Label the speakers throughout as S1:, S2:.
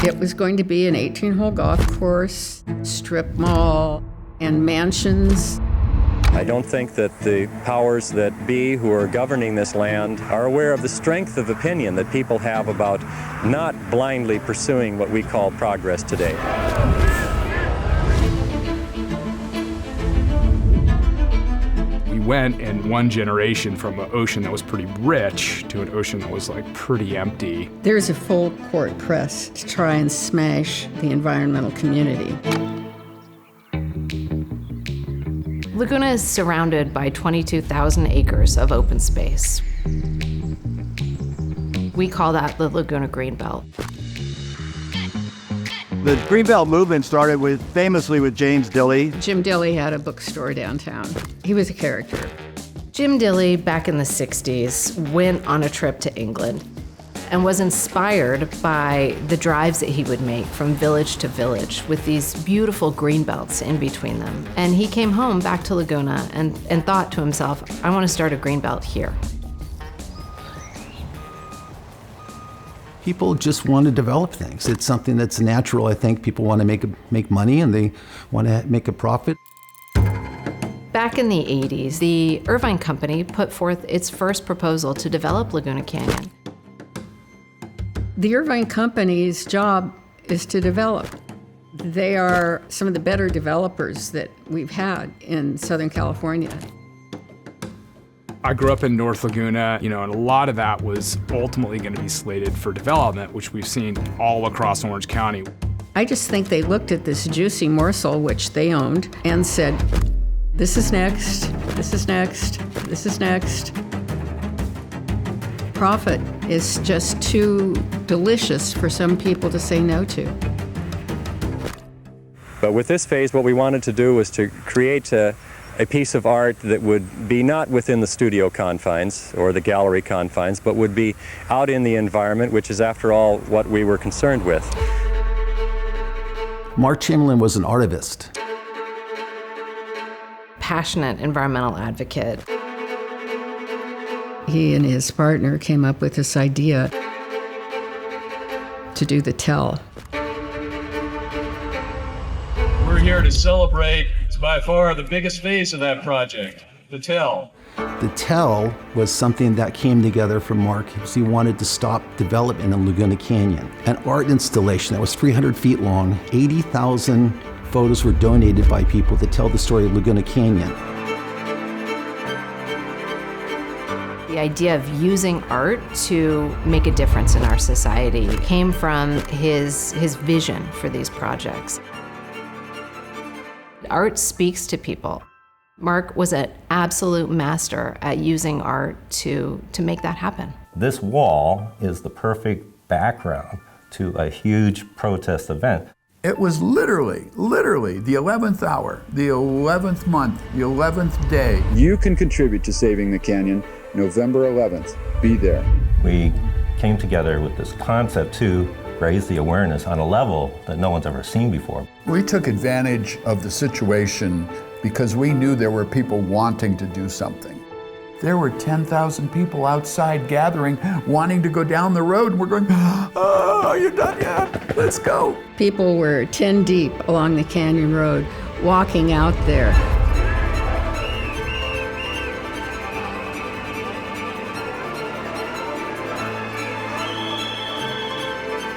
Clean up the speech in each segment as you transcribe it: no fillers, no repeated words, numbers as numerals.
S1: It was going to be an 18-hole golf course, strip mall, and mansions.
S2: I don't think that the powers that be who are governing this land are aware of the strength of opinion that people have about not blindly pursuing what we call progress today.
S3: We went in one generation from an ocean that was pretty rich to an ocean that was like pretty empty.
S1: There's a full court press to try and smash the environmental community.
S4: Laguna is surrounded by 22,000 acres of open space. We call that the Laguna Greenbelt.
S5: The Greenbelt movement started famously with James Dilley.
S1: Jim Dilley had a bookstore downtown. He was a character.
S4: Jim Dilley, back in the 60s, went on a trip to England and was inspired by the drives that he would make from village to village with these beautiful green belts in between them. And he came home back to Laguna and thought to himself, I want to start a green belt here.
S6: People just want to develop things. It's something that's natural. I think people want to make money and they want to make a profit.
S4: Back in the 80s, the Irvine Company put forth its first proposal to develop Laguna Canyon.
S1: The Irvine Company's job is to develop. They are some of the better developers that we've had in Southern California.
S3: I grew up in North Laguna, and a lot of that was ultimately going to be slated for development, which we've seen all across Orange County.
S1: I just think they looked at this juicy morsel, which they owned, and said, this is next, this is next, this is next. Profit is just too delicious for some people to say no to.
S2: But with this phase, what we wanted to do was to create a piece of art that would be not within the studio confines or the gallery confines, but would be out in the environment, which is, after all, what we were concerned with.
S6: Mark Chamberlain was an artivist.
S4: Passionate environmental advocate.
S1: He and his partner came up with this idea to do the tell.
S7: We're here to celebrate, it's by far the biggest phase of that project, the tell.
S6: The tell was something that came together from Mark because he wanted to stop development in Laguna Canyon. An art installation that was 300 feet long, 80,000 photos were donated by people to tell the story of Laguna Canyon.
S4: The idea of using art to make a difference in our society came from his vision for these projects. Art speaks to people. Mark was an absolute master at using art to make that happen.
S8: This wall is the perfect background to a huge protest event.
S9: It was literally the 11th hour, the 11th month, the 11th day.
S10: You can contribute to saving the canyon. November 11th, be there.
S8: We came together with this concept to raise the awareness on a level that no one's ever seen before.
S9: We took advantage of the situation because we knew there were people wanting to do something. There were 10,000 people outside gathering, wanting to go down the road, and we're going, oh, are you done yet? Let's go.
S1: People were 10 deep along the canyon road, walking out there.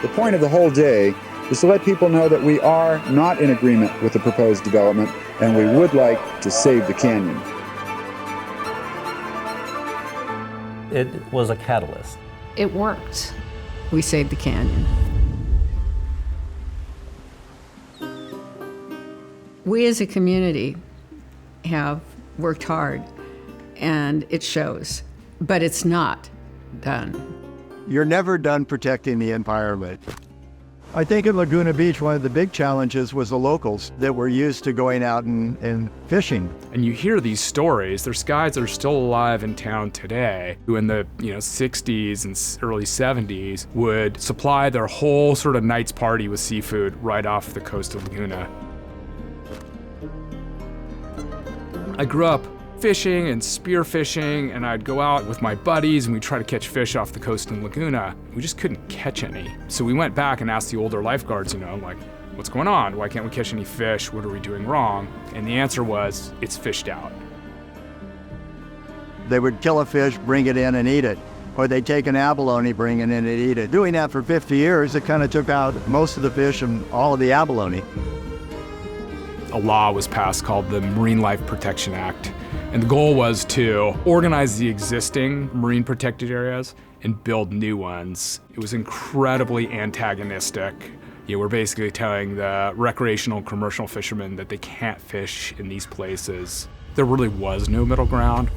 S10: The point of the whole day is to let people know that we are not in agreement with the proposed development, and we would like to save the canyon.
S8: It was a catalyst.
S4: It worked.
S1: We saved the canyon. We as a community have worked hard, and it shows, but it's not done.
S5: You're never done protecting the environment. I think in Laguna Beach, one of the big challenges was the locals that were used to going out and fishing.
S3: And you hear these stories. There's guys that are still alive in town today who in the 60s and early 70s would supply their whole sort of night's party with seafood right off the coast of Laguna. I grew up fishing and spear fishing, and I'd go out with my buddies and we'd try to catch fish off the coast in Laguna. We just couldn't catch any. So we went back and asked the older lifeguards, like, what's going on? Why can't we catch any fish? What are we doing wrong? And the answer was, it's fished out.
S5: They would kill a fish, bring it in and eat it. Or they'd take an abalone, bring it in and eat it. Doing that for 50 years, it kind of took out most of the fish and all of the abalone.
S3: A law was passed called the Marine Life Protection Act. And the goal was to organize the existing marine protected areas and build new ones. It was incredibly antagonistic. We're basically telling the recreational commercial fishermen that they can't fish in these places. There really was no middle ground.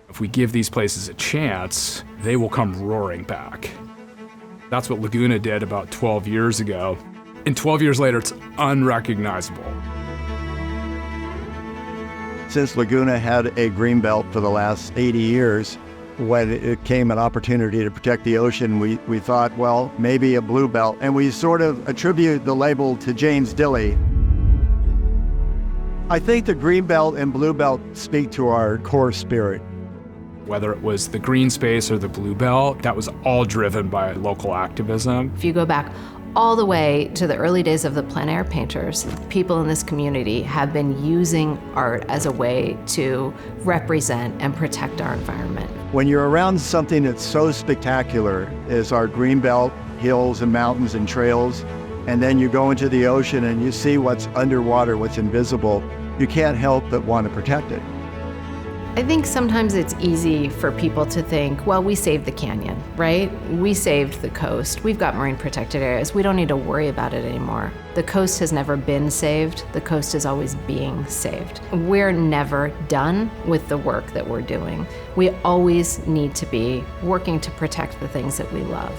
S3: If we give these places a chance, they will come roaring back. That's what Laguna did about 12 years ago. And 12 years later, it's unrecognizable.
S5: Since Laguna had a greenbelt for the last 80 years, when it came an opportunity to protect the ocean, we thought, well, maybe a blue belt. And we sort of attribute the label to James Dilley. I think the greenbelt and blue belt speak to our core spirit.
S3: Whether it was the green space or the blue belt, that was all driven by local activism.
S4: If you go back all the way to the early days of the plein air painters, people in this community have been using art as a way to represent and protect our environment.
S5: When you're around something that's so spectacular as our greenbelt, hills and mountains and trails, and then you go into the ocean and you see what's underwater, what's invisible, you can't help but want to protect it.
S4: I think sometimes it's easy for people to think, well, we saved the canyon, right? We saved the coast. We've got marine protected areas. We don't need to worry about it anymore. The coast has never been saved. The coast is always being saved. We're never done with the work that we're doing. We always need to be working to protect the things that we love.